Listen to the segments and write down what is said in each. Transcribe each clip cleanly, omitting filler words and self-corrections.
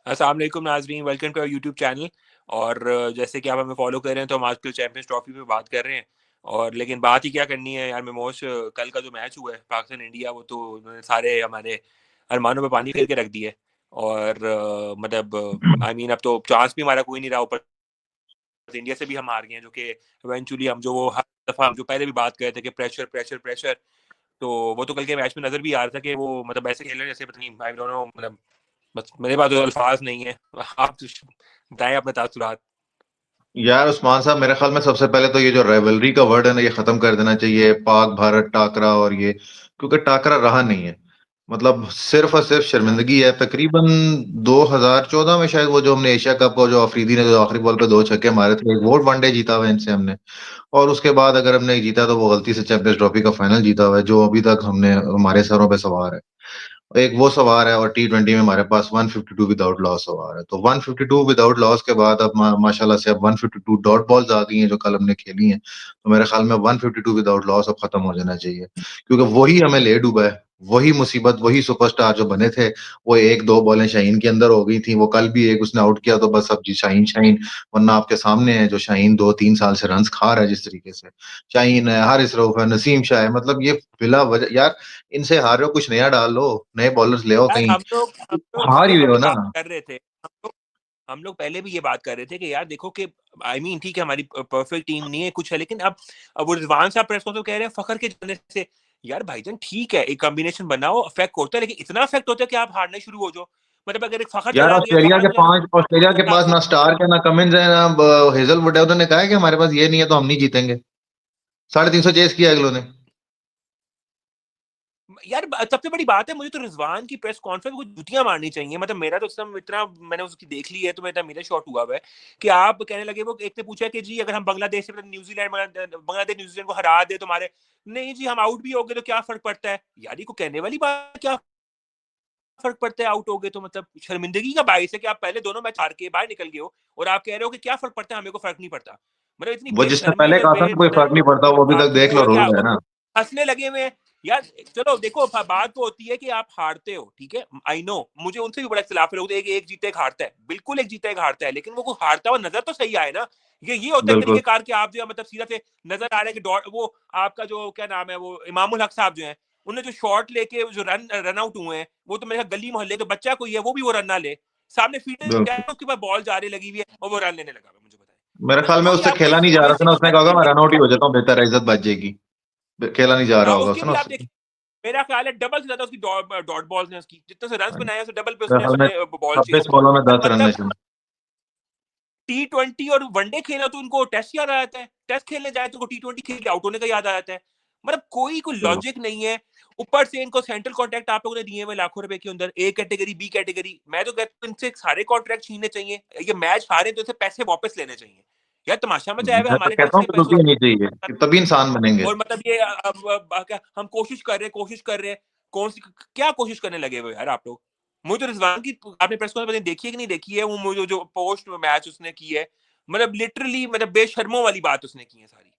अस्सलाम वालेकुम नाज़रीन, welcome to our YouTube channel. और जैसे कि आप हमें फॉलो कर रहे हैं तो हम आजकल चैंपियंस ट्रॉफी पे बात कर रहे हैं। और लेकिन बात ही क्या करनी है यार मेमोश, कल का जो मैच हुआ है पाकिस्तान इंडिया, वो तो उन्होंने सारे हमारे अरमानों पे पानी फेर के रख दिया है। और मतलब आई मीन अब तो चांस भी हमारा कोई नहीं रहा, ऊपर इंडिया से भी हम हार गए हैं, जो कि इवेंचुअली हम जो वो हर दफा जो पहले भी बात कर रहे थे कि प्रेशर प्रेशर प्रेशर, तो वो तो कल के मैच में नजर भी आ रहा था कि वो मतलब ऐसे खेल रहे हैं जैसे पता नहीं, आई डोंट नो, मतलब बस मेरे पास तो अल्फाज नहीं है। आप बताएं अपने तासुरात। यार उस्मान साहब, मेरे ख्याल में सबसे पहले तो ये जो राइवलरी का वर्ड है ना, ये खत्म कर देना चाहिए। पाक भारत टाकरा और ये, क्योंकि टाकरा रहा नहीं है। मतलब सिर्फ और सिर्फ शर्मिंदगी है। तकरीबन 2014 में शायद वो जो हमने एशिया कप को, जो अफरीदी ने जो आखिरी बॉल पे 2 छक्के मारे थे, एक वो वनडे जीता हुआ है इनसे हमने। और उसके बाद अगर हमने जीता तो वो गलती से चैंपियंस ट्रॉफी का फाइनल जीता हुआ है, जो अभी तक हमने हमारे सरों पे सवार है। एक वो सवार है, और T20 में हमारे पास 152 विदाउट लॉस सवार है। तो 152 विदाउट लॉस के बाद अब माशाल्लाह से अब 152 डॉट बॉल्स आ गई हैं जो कल हमने खेली हैं। तो मेरे ख्याल में 152 विदाउट लॉस अब खत्म हो जाना चाहिए, क्योंकि वही हमें ले डूबा है। वही मुसीबत, वही सुपरस्टार जो बने थे, वो एक दो बॉलें शाहीन के अंदर हो गई थी। वो कल भी एक उसने आउट किया, तो बस अब जी शाहीन शाहीन। वरना आपके सामने है जो शाहीन 2-3 साल से रन खा रहा है जिस तरीके से। शाहीन है, हारिस रऊफ है, नसीम शाह है। मतलब ये बिला वजह यार, इनसे हार रहे हो, कुछ नया डाल लो, नए बॉलर्स ले आओ यार कहीं। हम लोग हार ही रहे हो यही ना। बात कर रहे थे। हम लोग पहले भी ये बात कर रहे थे कि यार देखो कि आई मीन ठीक है, हमारी परफेक्ट टीम नहीं है कुछ है, लेकिन अब वो रिजवान साहब प्रेस कॉन्फ्रेंस में कह रहे हैं फखर के जाने से। यार भाईजान ठीक है, एक कॉम्बिनेशन बनाओ, अफेक्ट होता है, लेकिन इतना अफेक्ट होता है कि आप हारने शुरू हो जाओ। मतलब अगर एक फखर यार चला गया, ऑस्ट्रेलिया फखर के को जाने 5, ऑस्ट्रेलिया के पास ना स्टार्क है, ना कमिंस है, ना हेजलवुड है। उन्होंने कहा है कि हमारे पास ये नहीं है तो हम नहीं जीतेंगे। 350 चेस किया अगलों ने। यार सबसे बड़ी बात है, मुझे तो रिजवान की प्रेस कॉन्फ्रेंस को जुतियां मारनी चाहिए। मतलब मेरा तो एकदम इतना, मैंने उसकी देख ली है तो मेरा शॉट हुआ हुआ है कि आप कहने लगे, वो एक ने पूछा कि जी अगर हम बांग्लादेश से मतलब न्यूजीलैंड बांग्लादेश न्यूजीलैंड को हरा दे तुम्हारे, नहीं जी हम आउट भी हो गए तो क्या फर्क पड़ता है। यार ये को कहने वाली बात, क्या फर्क पड़ता है आउट हो गए तो? मतलब शर्मिंदगी का बाइस है कि आप पहले दोनों मैच हार के बाहर निकल गए हो और आप कह रहे हो कि क्या फर्क पड़ता है, हमें को फर्क नहीं पड़ता। मतलब इतनी वो जिसने बेशर्मी पहले और कहा था ना कोई फर्क नहीं पड़ता, वो अभी तक बेशरम देख लो, है रोल क्या है ना। हंसने लगे हुए हैं। यार चलो देखो, बात तो होती है कि आप हारते हो, ठीक है, आई नो, मुझे उनसे भी बड़ा इख्तिलाफ है। लोग एक एक जीते एक हारता है, बिल्कुल एक जीता एक हारता है, लेकिन वो हारता हुआ नजर तो सही आए ना। ये होता है बिल्कुल। तरीकेकार कि आप जो है मतलब सीधा से नजर आ रहा है कि वो आपका जो क्या नाम है, वो इमामुल हक साहब जो है, उन्हें जो शॉट लेके जो रन आउट हुए हैं, वो तो मेरे गली मोहल्ले का बच्चा कोई है वो भी वो रन ना ले। सामने फील्डर बिल्कुल। उसके पास बॉल जा रही लगी हुई है और वो रन लेने लगा। मुझे बताए, मेरे ख्याल मतलब में वही उससे आपको खेला एक नहीं जा रहा था ना, बेसिक उसने चीज कहा मैं है। रन आउट ही हो जाता हूँ, बेहतर है, इज्जत बच जाएगी। खेला नहीं जा रहा हाँ, होगा उसके उससे भी ना आप उससे। देखिए, मेरा ख्याल है डबल से ज्यादा उसकी डॉट बॉल्स ने, उसकी जितने से रन बनाए उससे डबल पे मेरे उसने ख्याल में उसने बॉल चेज 26 की। बॉलों में 10 रन मतलब नशीब। T20 और वनडे खेला तो उनको टेस्ट याद आ जाता है, टेस्ट खेलने जाए तो उनको T20 खेल के आउट होने का याद आ जाता है। मतलब कोई लॉजिक नहीं है। ऊपर से इनको सेंट्रल कॉन्ट्रैक्ट आप लोगों ने दिए हुए लाखों रुपए के अंदर, ए कैटेगरी बी कैटेगरी। मैं तो कहता हूँ इनसे सारे कॉन्ट्रैक्ट छीनने चाहिए। ये मैच हारे तो इनसे पैसे वापस लेने चाहिए। यार तमाशा मचा है मैं तो हमारे कहता टैक्स हूँ के कि पैसों रुपये नहीं चाहिए, से। कि तभी इंसान बनेंगे। और मतलब ये क्या हम कोशिश कर रहे हैं, कौन सी क्या कोशिश करने लगे हुए यार आप लोग। मुझे तो रिजवान की आपने प्रेस कॉन्फ्रेंस देखी है कि नहीं देखी है, वो मुझे जो पोस्ट मैच उसने की है, मतलब लिटरली मतलब बेशर्मों वाली बात उसने की है सारी।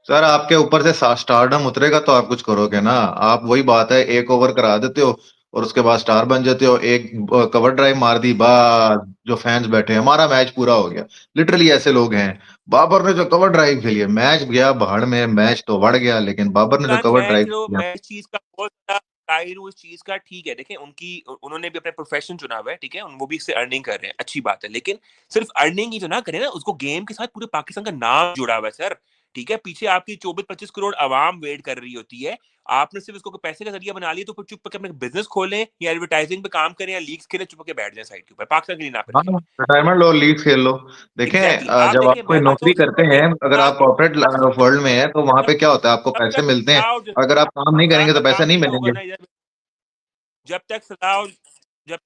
सर, आपके ऊपर से स्टारडम उतरेगा तो आप कुछ करोगे ना। आप वही बात है, एक ओवर करा देते हो और उसके बाद स्टार बन जाते हो। एक कवर ड्राइव मार दी, बस जो फैंस बैठे हैं, हमारा मैच पूरा हो गया। लिटरली ऐसे लोग हैं। बाबर ने जो कवर ड्राइव खेली है, मैच गया भाड़ में, मैच तो बढ़ गया, लेकिन बाबर ने जो कवर मैं ड्राइव चलो किया। मैं इस चीज का बहुत ज्यादा कायल हूँ इस चीज का, ठीक है, देखें उनकी उन्होंने भी अपना प्रोफेशन चुना हुआ है, ठीक है, वो भी इससे अर्निंग कर रहे हैं, अच्छी बात है, लेकिन सिर्फ अर्निंग ही तो ना करें ना, उसको गेम के साथ पूरे पाकिस्तान का नाम जुड़ा हुआ है सर। ठीक है, पीछे आपकी 24-25 करोड़ आवाम वेट कर रही होती है। आपने सिर्फ इसको पैसे का जरिया बना लिया, तो फिर चुप करके अपने बिजनेस खोलें या एडवर्टाइजिंग पे काम करें या लीग्स खेलें, चुप के बैठ जाए साइड के ऊपर, पाकिस्तान के लिए ना फिर हाँ, खेलें। रिटायरमेंट लो, लीग खेल लो। देखें, एग्जैक्टली आप जब आप देखें, कोई मैं मानता नौकरी हूँ करते हैं, अगर आप कॉर्पोरेट वर्ल्ड में हैं, तो वहां पे क्या होता है, आपको जब पैसे तक मिलते हैं। सजा अगर आप काम नहीं करेंगे तो काम पैसे नहीं नहीं होगा मिलेंगे। ना इधर, जब तक सजा और जब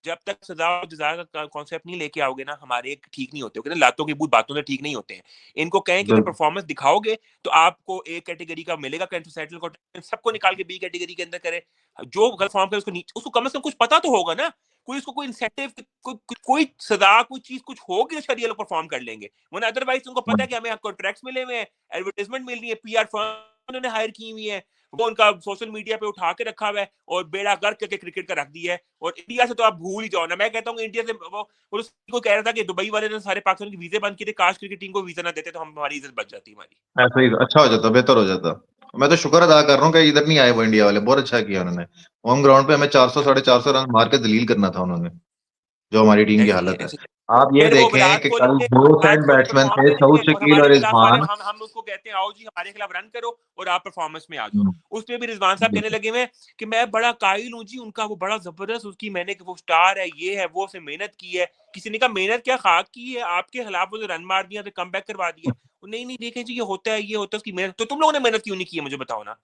जब तक सजा और जजा का कॉन्सेप्ट नहीं लेके आओगे ना, हमारे एक ठीक नहीं होते, कहते हैं लातों के भूत बातों से ठीक नहीं होते हैं। इनको कहें कि अगर बिल्कुल। परफॉर्मेंस दिखाओगे तो आपको ए कैटेगरी का मिलेगा, सेटल को सबको निकाल के बी कैटेगरी के अंदर करे। जो परफॉर्म करे उसको कम से कम कुछ पता तो होगा ना, कोई उसको कोई इंसेंटिव, कोई सजा, कोई चीज कुछ होगी तो शरीय लोग परफॉर्म कर लेंगे, वरना अदरवाइज उनको पता है कि हमें कॉन्ट्रैक्ट्स मिले हुए हैं, एडवर्टाइजमेंट मिल रही है, पीआर फर्म उन्होंने हायर की हुई है, वो उनका सोशल मीडिया पे उठा के रखा हुआ है और बेड़ा गर्क करके क्रिकेट का रख दिया है। और इंडिया से तो आप भूल ही जाओ ना। मैं कहता हूँ इंडिया से वो उसको कह रहा था कि दुबई वाले ने सारे पाकिस्तान के वीजे बंद किए थे, काश क्रिकेट टीम को वीजा ना देते तो हमारी इज्जत बच जाती हमारी। ऐसा ही अच्छा हो जाता, बेहतर हो जाता। मैं तो शुक्र अदा कर रहा हूँ कि इधर नहीं आए वो इंडिया वाले, बहुत अच्छा किया उन्होंने। होम ग्राउंड पे हमें 400 साढ़े 400 रन मार के दलील करना था उन्होंने, जो हमारी टीम की ऐसे ही है, हालत है। ऐसे। आप ये फिर वो देखें विराट कि कोहली कल दो Virat side Kohli batsman perform थे, नहीं सऊद करते और शकील हमारे और खिलाफ आ रहे, रिजवान। हम उसको कहते हैं आओ जी हमारे खिलाफ रन करो और आप परफॉर्मेंस में आ जाओ। हम्म, उसपे भी रिजवान साहब कहने लगे मैं कि मैं बड़ा कायल हूँ जी उनका, वो बड़ा जबरदस्त उसकी मैंने वो स्टार है, ये है वो, उसने मेहनत की है। किसी ने कहा मेहनत क्या, खाक की है, आपके खिलाफ वो रन मार दिया तो कम बैक करवा दिया। नहीं नहीं देखें जी ये होता है, ये होता है, उसकी मेहनत। तो तुम लोगों ने मेहनत क्यों नहीं की है मुझे बताओ ना।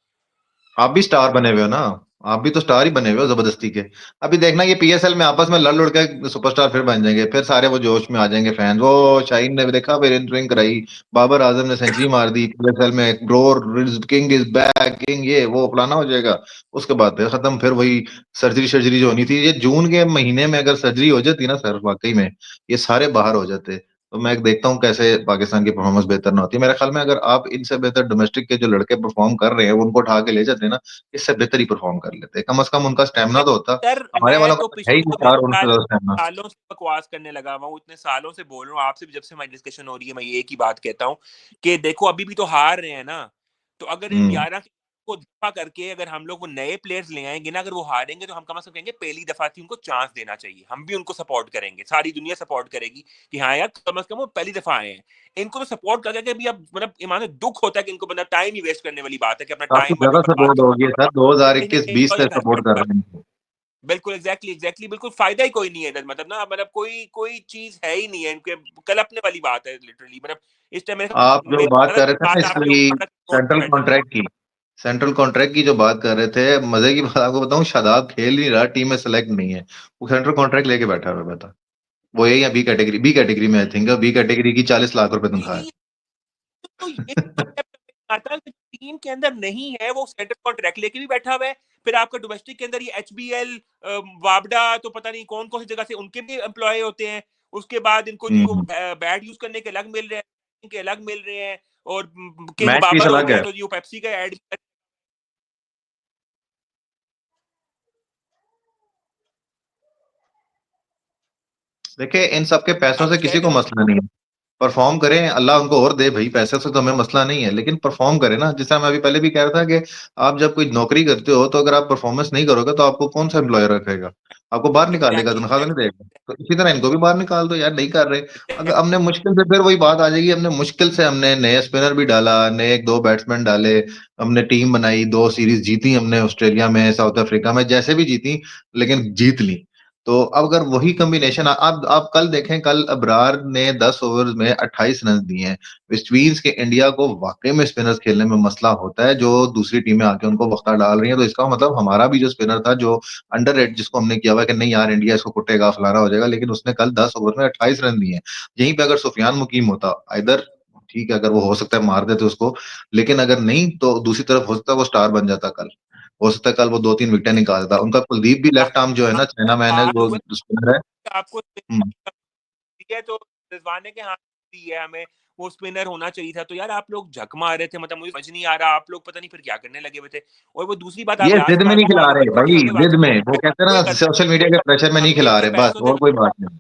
आप भी स्टार बने हुए हो ना, आप भी तो स्टार ही बने हुए हो जबरदस्ती के। अभी देखना ये पीएसएल में आपस में लड़ लड़ के सुपरस्टार फिर बन जाएंगे, फिर सारे वो जोश में आ जाएंगे फैन। वो शाहीन ने भी देखा, फिर एंट्रिंग कराई, बाबर आजम ने सेंचुरी मार दी पीएसएल में, blower king is back, king ये वो फलाना हो जाएगा। उसके बाद फिर खत्म, फिर वही सर्जरी सर्जरी जो होनी थी। ये जून के महीने में अगर सर्जरी हो जाती ना सर, वाकई में ये सारे बाहर हो जाते। तो मैं देखता हूँ कैसे पाकिस्तान की परफॉर्मेंस बेहतर ना होती है। मेरे ख्याल में अगर आप इनसे बेहतर डोमेस्टिक के जो लड़के परफॉर्म कर रहे हैं उनको उठा के ले जाते ना, इससे बेहतर ही परफॉर्म कर लेते। कम से कम उनका स्टेमिना तो होता। सर हमारे मैं वालों तो का तो है ही पिछले नहीं तो मैं चार उनसे ज्यादा स्टेमिना। सालों से बकवास करने लगा हुआ हूँ, इतने सालों से बोल रहा हूँ आपसे भी, जब से हमारी डिस्कशन हो रही है मैं ये एक ही बात कहता हूँ कि देखो अभी भी तो हार रहे हैं ना। तो अगर इन हम्म 11 को दफा करके अगर हम लोग वो नए प्लेयर्स ले आएंगे ना, अगर वो हारेंगे तो हम कम से कम कहेंगे पहली दफा थी, उनको चांस देना चाहिए। हम भी उनको सपोर्ट करेंगे, सारी दुनिया सपोर्ट करेगी कि हाँ यार कम से कम वो पहली दफा आए हैं। इनको तो सपोर्ट करके भी अब मतलब ईमान से दुख होता है कि इनको बंदा टाइम ही वेस्ट करने वाली बात है कि अपना काफी टाइम ज्यादा बर्बाद सपोर्ट हो गया सर, 2021-20 कर से सपोर्ट कर रहे हैं। बिल्कुल एग्जैक्टली एग्जैक्टली बिल्कुल फायदा ही कोई नहीं है इधर, मतलब ना मतलब कोई कोई चीज है ही नहीं है इनके। कल अपने वाली बात है लिटरली, मतलब इस टाइम आप जो बात कर रहे थे ना बात आपके इसकी, ऊपर सेंट्रल बैठे हुए हैं। कॉन्ट्रैक्ट की, सेंट्रल कॉन्ट्रैक्ट की जो बात कर रहे थे, मजे की बात आपको बताऊं, शादाब खेल नहीं रहा, टीम में सेलेक्ट नहीं है, वो सेंट्रल कॉन्ट्रैक्ट लेके बैठा हुआ है, बता। वो यही है बी कैटेगरी में, आई थिंक बी कैटेगरी की 40 लाख रुपए तनख्वाह है। ये तो ये आता है कि टीम के अंदर नहीं है वो सेंट्रल कॉन्ट्रैक्ट लेके भी बैठा हुआ है। फिर आपका डोमेस्टिक के अंदर ये एचबीएल वाबडा तो पता नहीं कौन कौन सी जगह से उनके भी एम्प्लॉय होते हैं। उसके बाद इनको जी वो हम्म बैट यूज करने के अलग मिल रहे हैं, इनके अलग मिल रहे हैं। और किंग मैच फीस बाबर हो अलग गए है। तो जी वो पेप्सी का एड। देखिए इन सबके पैसों आप से कुछ कह किसी रहे को थे मसला नहीं है। परफॉर्म करें, अल्लाह उनको और दे भाई, पैसे से तो हमें मसला नहीं है, लेकिन परफॉर्म करें ना। जैसा मैं अभी पहले भी कह रहा था कि आप जब कोई नौकरी करते हो तो अगर आप परफॉर्मेंस नहीं करोगे तो आपको कौन सा एम्प्लॉयर रखेगा, आपको बाहर निकालेगा, एग्जैक्टली तनख्वाह तो नहीं देगा। तो इसी तरह इनको भी बाहर निकाल दो यार, नहीं कर रहे। अगर हमने मुश्किल से, फिर वही बात आ जाएगी, हमने मुश्किल से हमने नए स्पिनर भी डाला, नए एक दो बैट्समैन डाले, हमने टीम बनाई, 2 सीरीज जीती हमने, ऑस्ट्रेलिया में, साउथ अफ्रीका में, जैसे भी जीती, लेकिन जीत ली। तो अब अगर वही कॉम्बिनेशन आप कल देखें, कल अबरार ने 10 ओवर में 28 रन दिए हैं। वेस्ट इंडीज के इंडिया को वाकई में स्पिनर्स खेलने में मसला होता है, जो दूसरी टीमें आके उनको वक्ता डाल रही हैं। तो इसका मतलब हमारा भी जो स्पिनर था, जो अंडर रेट, जिसको हमने किया हुआ कि नहीं यार इंडिया इसको कुटेगा फलाना हो जाएगा, लेकिन उसने कल 10 ओवर में 28 रन दिए हैं। यहीं पे अगर सुफियान मुकीम होता इधर, ठीक है, अगर वो हो सकता है मार देते उसको, लेकिन अगर नहीं तो दूसरी तरफ हो सकता है वो स्टार बन जाता कल। हो सकता है कल वो 2-3 विकेट निकाल देता। उनका कुलदीप भी लेफ्ट आर्म जो है ना, चाइना मैन है, हार वो हुए स्पिनर है। आपको हम्म। ठीक है तो रिजवान के हाथ दी है हमें, वो स्पिनर होना चाहिए था। तो यार आप लोग झक मार रहे थे, मतलब मुझे समझ नहीं आ रहा आप लोग पता नहीं फिर क्या करने लगे हुए थे। और वो दूसरी बात आप ये लास्ट जिद में बात नहीं भी खिला फॉलो रहे करते थे भाई, हमें जिद वापस में, वो कहते हैं कोई ना करता है। सोशल मीडिया के प्रेशर में नहीं हम खिला इनके रहे, बस पैसों से और कोई बात नहीं।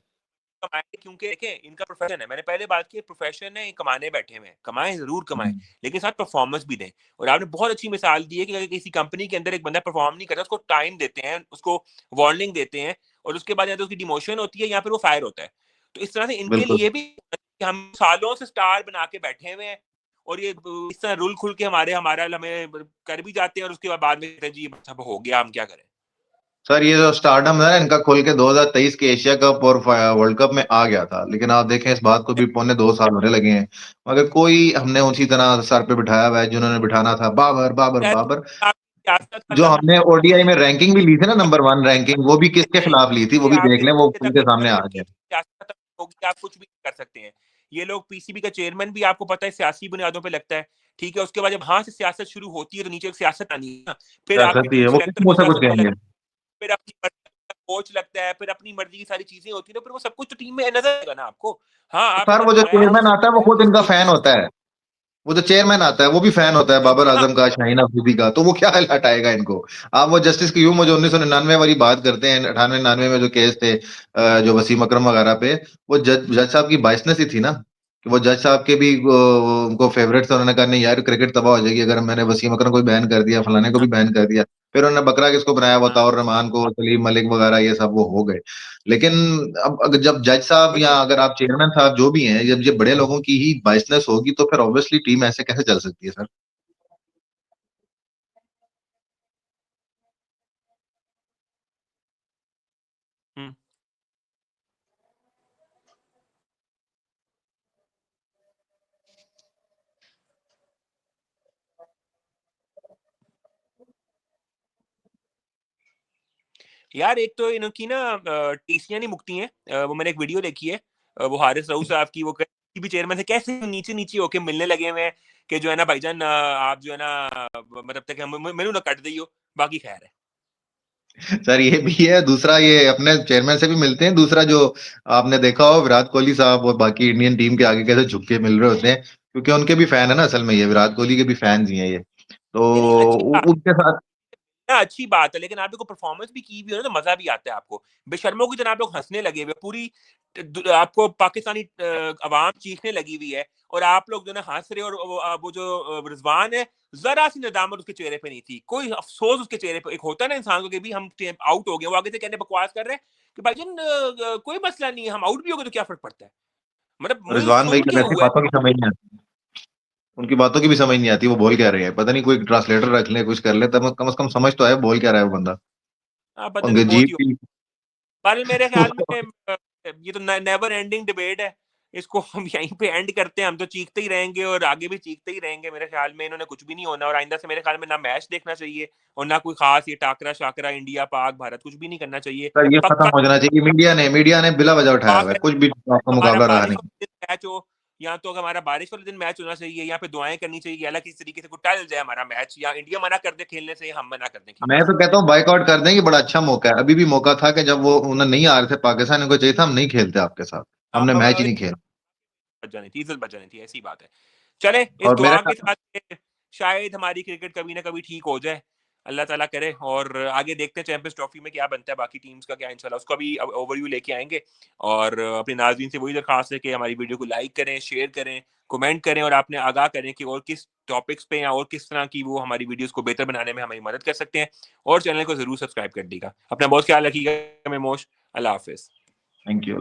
कमाएंगे क्योंकि देखें इनका प्रोफेशन है, मैंने पहले बात की प्रोफेशन है, कमाने बैठे हुए हैं, कमाएं जरूर कमाएं, हम्म, लेकिन साथ परफॉर्मेंस भी दें। और आपने बहुत अच्छी मिसाल दी है कि अगर किसी कंपनी के अंदर एक बंदा परफॉर्म नहीं करता उसको टाइम देते हैं, उसको वार्निंग देते हैं, और उसके बाद या तो उसकी डिमोशन होती है या फिर वो फायर होता है। तो इस तरह से इनके बिल्कुल। लिए भी हम सालों से स्टार बना के बैठे हुए हैं, और ये इस तरह रुल खुल के हमारे हमारा हमें कर भी जाते हैं, और उसके बाद में कहते हैं जी सब हो गया हम क्या करें। सर ये जो स्टारडम है ना इनका, खुल के 2023 के एशिया कप और वर्ल्ड कप में आ गया था, लेकिन आप देखें इस बात को भी 2.25 साल होने लगे हैं, मगर कोई हमने उसी तरह सर पे बिठाया हुआ है जिन्होंने बिठाना था, बाबर बाबर बाबर। सियासत जो खत्म हमने ओडीआई में रैंकिंग भी ली थी ना, नंबर 1 रैंकिंग, वो भी किसके खिलाफ ली थी, वो कि भी देख आपने लें, वो ये खुल तक के नहीं सामने आ करते गया। कि सियासत खत्म होगी आप कुछ भी कर सकते हैं। ये लोग पीसीबी का चेयरमैन भी आपको पता है सियासी बुनियादों पे लगता है, ठीक है। उसके बाद जब वहां से सियासत शुरू होती है तो नीचे एक सियासत आनी है ना। फिर आपकी सियासत ही टीम है, वो किस सिलेक्टर मुंह भी से कुछ सियासत में कहेंगे। लगता है, फिर अपनी मर्जी का कोच लगता है, फिर अपनी मर्जी की सारी चीजें होती है, तो फिर वो सब कुछ तो टीम में नजर आएगा ना आपको। हाँ तो आपने सर जब वो जो बनाया चेयरमैन आता है वो खुद इनका एक फैन होता है, वो जो चेयरमैन आता है वो भी फैन होता है बाबर हाँ, आजम का, शाहीन अफरीदी का, तो वो क्या हटाएगा इनको? आप वो जस्टिस क्यूम जो 1999 वाली बात करते हैं, 98-99 में जो केस थे जो वसीम अकरम वगैरह पे, वो जज साहब की बाइसनेस ही थी ना, कि वो जज साहब के भी उनको फेवरेट थे, उन्होंने कहा नहीं यार क्रिकेट तबाह हो जाएगी अगर मैंने वसीम अकरम को भी बैन कर दिया, फलाने को भी बैन कर दिया। फिर उन्होंने बकरा किसको बनाया, वो हाँ, ताउर रहमान को, सलीम मलिक वगैरह, ये सब वो हो गए। लेकिन अब अगर जब जज साहब वही या है। अगर आप चेयरमैन साहब जो भी हैं, जब ये बड़े लोगों की ही बाइसनेस होगी तो फिर ऑब्वियसली टीम ऐसे कैसे चल सकती है सर? हम्म। यार एक तो इनकी ना टीसियां नहीं मुकती हैं। वो मैंने एक वीडियो देखी है, वो हारिस रऊफ साहब की, वो की भी चेयरमैन से कैसे नीचे नीचे होके मिलने लगे हुए हैं कि जो है ना भाईजान आप जो है ना मतलब तक मैनू ना कट दियो, बाकी खैर है। सर ये भी है, दूसरा ये अपने चेयरमैन से भी मिलते हैं, दूसरा जो आपने देखा हो विराट कोहली साहब और बाकी इंडियन टीम के आगे कैसे झुक के मिल रहे होते हैं, क्योंकि उनके भी फैन है ना, असल में ये विराट कोहली के भी फैंस ही हैं ये, तो नहीं नहीं, अच्छी बात उनके साथ। ना, अच्छी बात है, लेकिन आप देखो परफॉर्मेंस भी की भी हो ना तो मजा भी आता है आपको। बेशर्मों की तरह आप लोग हंसने लगे हुए पूरी आपको पाकिस्तानी अवाम चीखने लगी हुई है, और आप लोग जो ना हंस रहे हो, और वो जो रिजवान है, जरा सी नदामत उसके चेहरे पे नहीं थी, कोई अफसोस उसके चेहरे पे। एक होता है ना इंसान को कि भी हम आउट हो गए, वो आगे से कहने बकवास कर रहे हैं कि भाईजान कोई मसला नहीं है, हम आउट भी हो गए तो क्या फर्क पड़ता है, मतलब मुंह रिजवान भाई सुन की के वैसे हुआ है। बातों की समझ नहीं आती, उनकी बातों की भी समझ नहीं आती, वो बोल क्या रहे हैं, पता नहीं, कोई ट्रांसलेटर रख ले, कुछ कर ले, तब कम से कम समझ तो आए बोल क्या रहा है वो बंदा। पता नहीं अंग्रेजी बहुत ही भी। पर मेरे ख्याल में ये तो नेवर एंडिंग डिबेट है। इसको हम यहीं पे एंड करते हैं, हम तो चीखते ही रहेंगे और आगे भी चीखते ही रहेंगे। मेरे ख्याल में इन्होंने कुछ भी नहीं होना, और आइंदा से मेरे ख्याल में ना मैच देखना चाहिए और ना कोई खास ये टाकरा शाकरा इंडिया पाक भारत कुछ भी नहीं करना चाहिए। सर ये खत्म पक्का हो जाना चाहिए, मीडिया ने बिला वजह उठाया पाक हुआ है, है, कुछ भी आपका हमारा मुकाबला रहा बारिश नहीं। वाले दिन मैच हो, या तो अगर हमारा बारिश वाले दिन मैच होना चाहिए, या फिर दुआएं करनी चाहिए कि अल्लाह किसी तरीके से कोई टाल जाए हमारा मैच, या इंडिया मना कर दे खेलने से, या हम मना कर दें मैं खेलने से। तो कहता हूँ बाइकआउट कर दें, ये बड़ा अच्छा मौका है, अभी भी मौका था कि जब वो उन्हें नहीं आ रहे थे पाकिस्तान को चाहिए था हम नहीं खेलते आपके साथ, हमने मैच ही नहीं खेला। बच जानी थी, इज्जत बच जानी थी, ऐसी बात है। चले इस और मेरा दुआ के साथ शायद हमारी क्रिकेट कभी ना कभी ठीक हो जाए, अल्लाह ताला करे। और आगे देखते हैं चैंपियंस ट्रॉफी में क्या बनता है, बाकी टीम्स का क्या, इंशाल्लाह उसका भी ओवरव्यू लेके आएंगे। और अपने नाज़रीन से वही दरखास्त है कि हमारी वीडियो को लाइक करें, शेयर करें, कमेंट करें, और आपने आगाह करें कि और किस टॉपिक्स पे या और किस तरह की वो हमारी वीडियोस को बेहतर बनाने में हमारी मदद कर सकते हैं। और चैनल को जरूर सब्सक्राइब कर दीजिएगा। अपना बहुत ख्याल रखिएगा मेमोश। अल्लाह हाफिज। Thank you.